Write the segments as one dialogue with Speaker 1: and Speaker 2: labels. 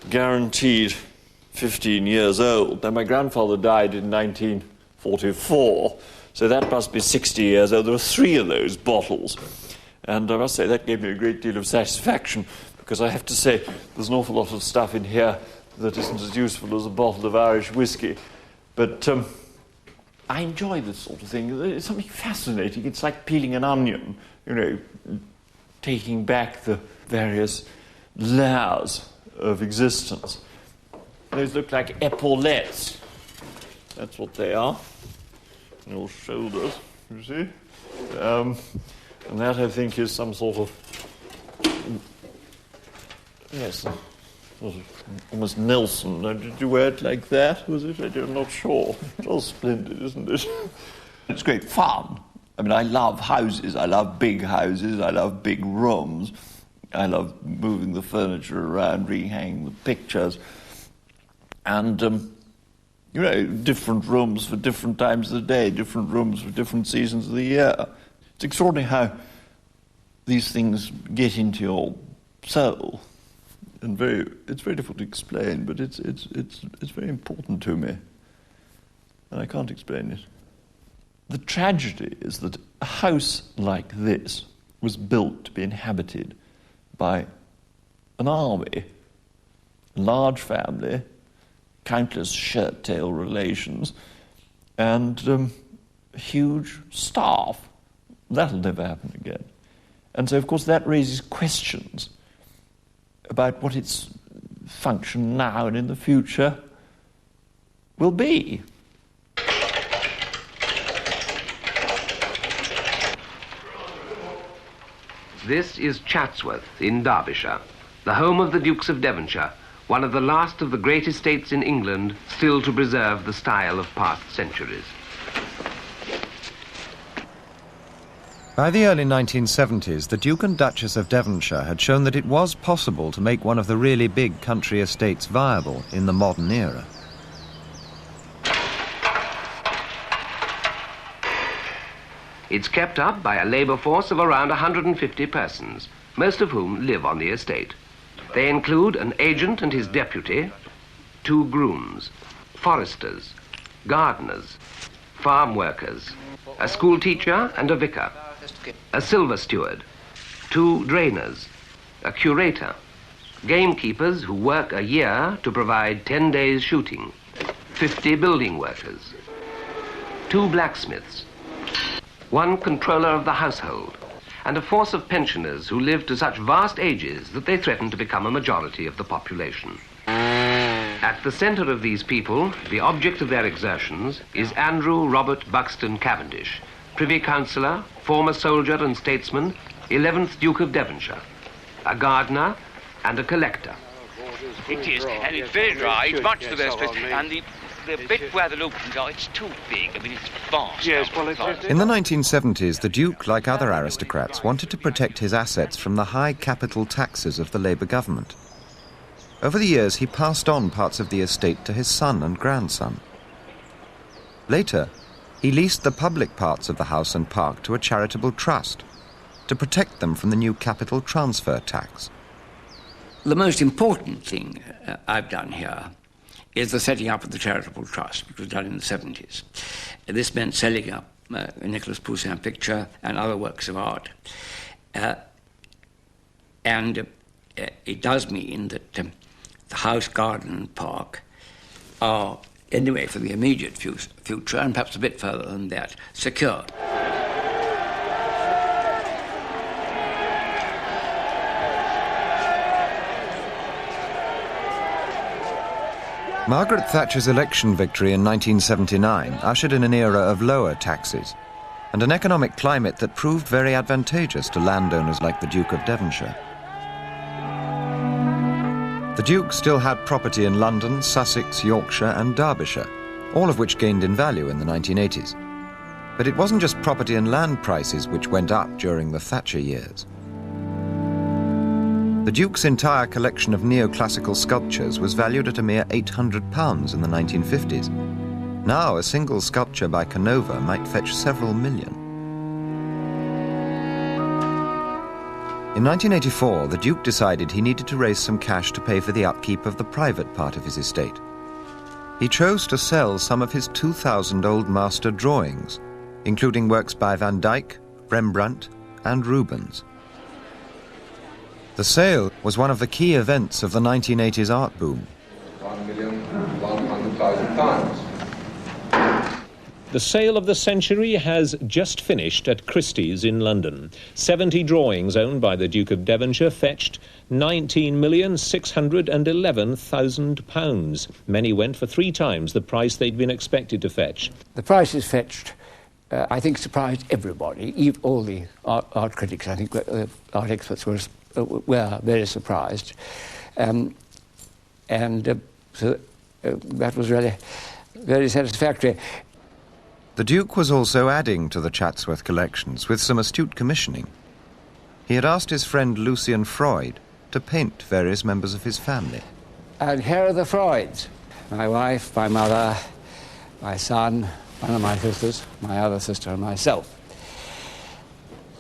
Speaker 1: guaranteed 15 years old. Now, my grandfather died in 1944, so that must be 60 years old. There were 3 of those bottles. And I must say that gave me a great deal of satisfaction, because I have to say there's an awful lot of stuff in here that isn't as useful as a bottle of Irish whiskey. But I enjoy this sort of thing. It's something fascinating. It's like peeling an onion, you know, taking back the various layers of existence. Those look like epaulettes. That's what they are. Your shoulders, you see. And that, I think, is some sort of, yes, sort of almost Nelson. Did you wear it like that, was it? I'm not sure. It's all splendid, isn't it? It's great fun. I mean, I love houses. I love big houses. I love big rooms. I love moving the furniture around, rehanging the pictures. And, you know, different rooms for different times of the day, different rooms for different seasons of the year. It's extraordinary how these things get into your soul. And it's very difficult to explain, but it's very important to me. And I can't explain it. The tragedy is that a house like this was built to be inhabited by an army, a large family, countless shirt-tail relations, and a huge staff. That'll never happen again. And so, of course, that raises questions about what its function now and in the future will be.
Speaker 2: This is Chatsworth in Derbyshire, the home of the Dukes of Devonshire, one of the last of the great estates in England still to preserve the style of past centuries.
Speaker 3: By the early 1970s, the Duke and Duchess of Devonshire had shown that it was possible to make one of the really big country estates viable in the modern era.
Speaker 2: It's kept up by a labour force of around 150 persons, most of whom live on the estate. They include an agent and his deputy, 2 grooms, foresters, gardeners, farm workers, a school teacher and a vicar, a silver steward, 2 drainers, a curator, gamekeepers who work a year to provide 10 days shooting, 50 building workers, 2 blacksmiths, 1 controller of the household, and a force of pensioners who live to such vast ages that they threaten to become a majority of the population. At the centre of these people, the object of their exertions, is Andrew Robert Buxton Cavendish, Privy Councillor, former soldier and statesman, 11th Duke of Devonshire, a gardener and a collector.
Speaker 4: It is, and it's very dry, it's much the best place, and the bit where the lupins are, it's too big. I mean, it's vast. Yes, well,
Speaker 3: in the 1970s, the Duke, like other aristocrats, wanted to protect his assets from the high capital taxes of the Labour government. Over the years, he passed on parts of the estate to his son and grandson. Later, he leased the public parts of the house and park to a charitable trust to protect them from the new capital transfer tax.
Speaker 5: The most important thing I've done here is the setting up of the charitable trust, which was done in the 70s. This meant selling up a Nicolas Poussin picture and other works of art. And it does mean that the house, garden and park are, anyway, for the immediate future, and perhaps a bit further than that, secure.
Speaker 3: Margaret Thatcher's election victory in 1979 ushered in an era of lower taxes and an economic climate that proved very advantageous to landowners like the Duke of Devonshire. The Duke still had property in London, Sussex, Yorkshire and Derbyshire, all of which gained in value in the 1980s. But it wasn't just property and land prices which went up during the Thatcher years. The Duke's entire collection of neoclassical sculptures was valued at a mere £800 in the 1950s. Now, a single sculpture by Canova might fetch several million. In 1984, the Duke decided he needed to raise some cash to pay for the upkeep of the private part of his estate. He chose to sell some of his 2,000 old master drawings, including works by Van Dyck, Rembrandt, and Rubens. The sale was one of the key events of the 1980s art boom.
Speaker 6: £1,100,000.
Speaker 7: The sale of the century has just finished at Christie's in London. 70 drawings owned by the Duke of Devonshire fetched £19,611,000. Many went for 3 times the price they'd been expected to fetch.
Speaker 5: The prices fetched, I think, surprised everybody, all the art critics. I think art experts were very surprised. So that was really very satisfactory.
Speaker 3: The Duke was also adding to the Chatsworth collections with some astute commissioning. He had asked his friend Lucian Freud to paint various members of his family.
Speaker 5: And here are the Freuds. My wife, my mother, my son, one of my sisters, my other sister, and myself.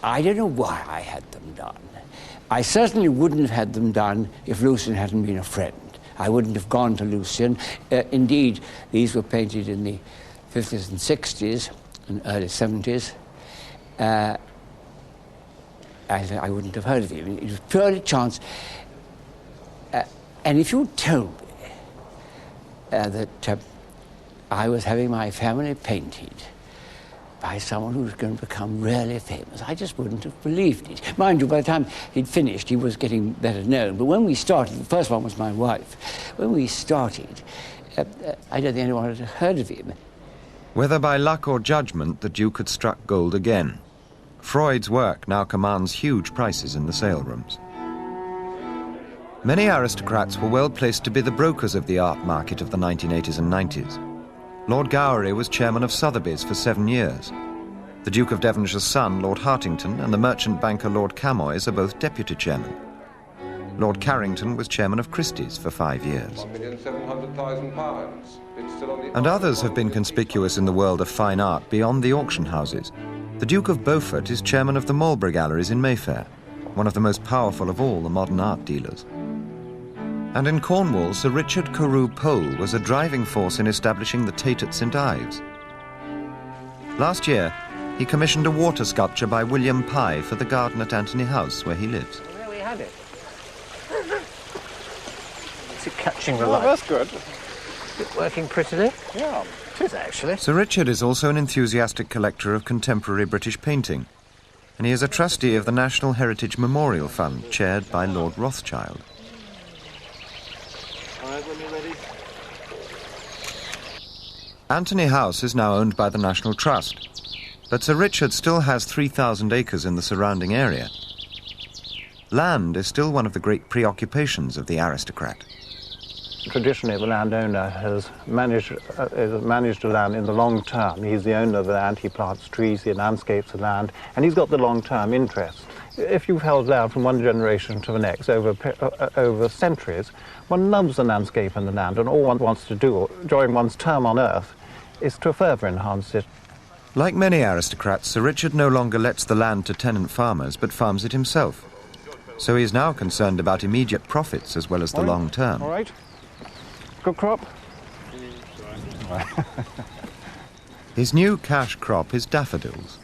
Speaker 5: I don't know why I had them done. I certainly wouldn't have had them done if Lucian hadn't been a friend. I wouldn't have gone to Lucian. Indeed, these were painted in the 50s and 60s and early 70s. I wouldn't have heard of him. It was purely chance. And if you told me that I was having my family painted by someone who was going to become really famous, I just wouldn't have believed it. Mind you, by the time he'd finished, he was getting better known. But when we started, the first one was my wife. When we started, I don't think anyone had heard of him.
Speaker 3: Whether by luck or judgment, the Duke had struck gold again. Freud's work now commands huge prices in the sale rooms. Many aristocrats were well placed to be the brokers of the art market of the 1980s and 90s. Lord Gowrie was chairman of Sotheby's for 7 years. The Duke of Devonshire's son, Lord Hartington, and the merchant banker Lord Camoys are both deputy chairmen. Lord Carrington was chairman of Christie's for 5 years.
Speaker 6: £1,700,000.
Speaker 3: And others have been conspicuous in the world of fine art beyond the auction houses. The Duke of Beaufort is chairman of the Marlborough Galleries in Mayfair, one of the most powerful of all the modern art dealers. And in Cornwall, Sir Richard Carew Pole was a driving force in establishing the Tate at St Ives. Last year, he commissioned a water sculpture by William Pye for the garden at Anthony House, where he lives.
Speaker 8: There we had it. Is it catching the light?
Speaker 6: That's good.
Speaker 8: Is it working prettily?
Speaker 6: Yeah.
Speaker 8: It is, actually.
Speaker 3: Sir Richard is also an enthusiastic collector of contemporary British painting, and he is a trustee of the National Heritage Memorial Fund, chaired by Lord Rothschild. Anthony House is now owned by the National Trust, but Sir Richard still has 3,000 acres in the surrounding area. Land is still one of the great preoccupations of the aristocrat.
Speaker 8: Traditionally, the landowner has managed the land in the long term. He's the owner of the land, he plants trees, he landscapes the land, and he's got the long-term interest. If you've held land from one generation to the next over centuries, one loves the landscape and the land, and all one wants to do during one's term on earth is to further enhance it.
Speaker 3: Like many aristocrats, Sir Richard no longer lets the land to tenant farmers, but farms it himself. So he is now concerned about immediate profits as well as the long term.
Speaker 8: All right. Good crop.
Speaker 3: His new cash crop is daffodils.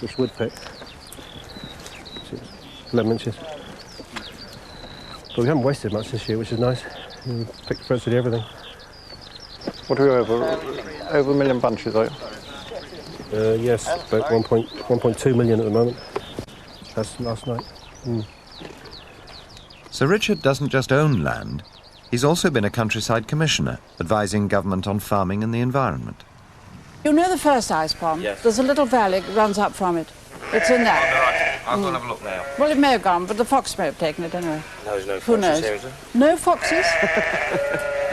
Speaker 9: It's woodpeck. 11 inches. But we haven't wasted much this year, which is nice. We picked virtually everything.
Speaker 8: What are we over? Over a million bunches, are you?
Speaker 9: Yes, about 1.2 million at the moment. That's last night.
Speaker 3: Sir Richard doesn't just own land. He's also been a countryside commissioner, advising government on farming and the environment.
Speaker 10: You know the first ice pond?
Speaker 4: Yes.
Speaker 10: There's a little valley that runs up from it. It's in there.
Speaker 4: I'll go and have a look now.
Speaker 10: Well, it may have gone, but the fox may have taken it anyway.
Speaker 4: No, there's no
Speaker 10: Who knows?
Speaker 4: foxes here, is there?
Speaker 10: No foxes?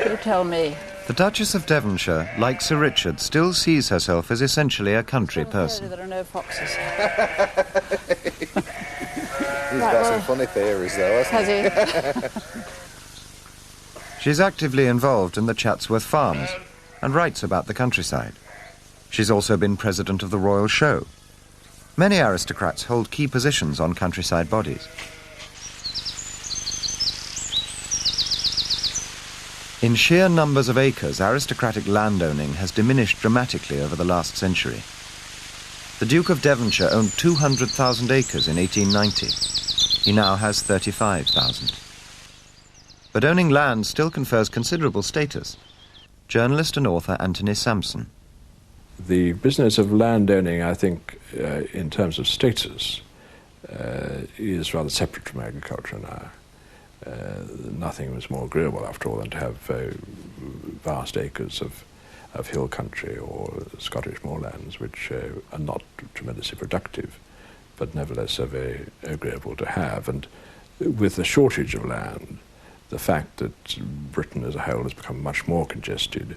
Speaker 10: You tell me.
Speaker 3: The Duchess of Devonshire, like Sir Richard, still sees herself as essentially a country person.
Speaker 10: There are no foxes.
Speaker 6: He's got some funny theories, though, hasn't
Speaker 10: Has he?
Speaker 3: She's actively involved in the Chatsworth Farms and writes about the countryside. She's also been president of the Royal Show. Many aristocrats hold key positions on countryside bodies. In sheer numbers of acres, aristocratic landowning has diminished dramatically over the last century. The Duke of Devonshire owned 200,000 acres in 1890. He now has 35,000. But owning land still confers considerable status. Journalist and author Anthony Sampson.
Speaker 11: The business of landowning, I think, in terms of status, is rather separate from agriculture now. Nothing was more agreeable, after all, than to have vast acres of hill country or Scottish moorlands, which are not tremendously productive, but nevertheless are very agreeable to have. And with the shortage of land, the fact that Britain as a whole has become much more congested,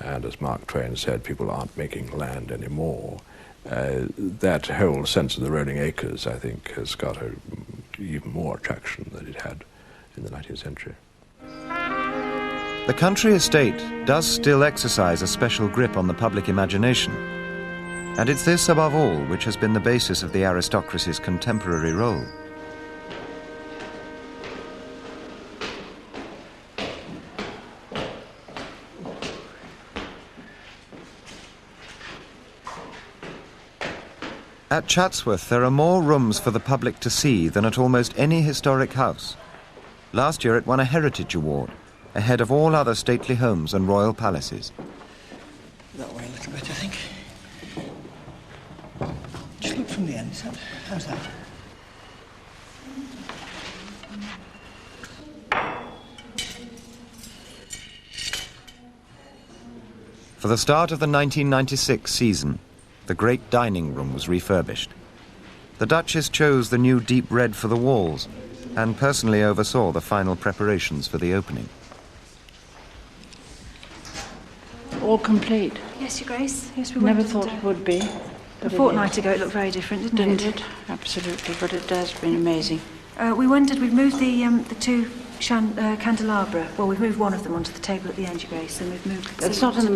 Speaker 11: and as Mark Twain said, people aren't making land anymore, that whole sense of the rolling acres, I think, has got even more attraction than it had in the 19th century.
Speaker 3: The country estate does still exercise a special grip on the public imagination, and it's this above all which has been the basis of the aristocracy's contemporary role. At Chatsworth, there are more rooms for the public to see than at almost any historic house. Last year it won a Heritage Award, ahead of all other stately homes and royal palaces.
Speaker 12: That way a little bit, I think. Just look from the end, is that? How's that?
Speaker 3: For the start of the 1996 season, the great dining room was refurbished. The Duchess chose the new deep red for the walls and personally oversaw the final preparations for the opening.
Speaker 10: All complete.
Speaker 13: Yes, Your Grace. Yes, we
Speaker 10: Never thought it would be.
Speaker 13: A fortnight ago it looked very different, didn't it?
Speaker 10: Absolutely, but it has been amazing.
Speaker 13: We wondered, we've moved the two candelabra. Well, we've moved one of them onto the table at the end, Your Grace, and we've moved...
Speaker 10: It's not in the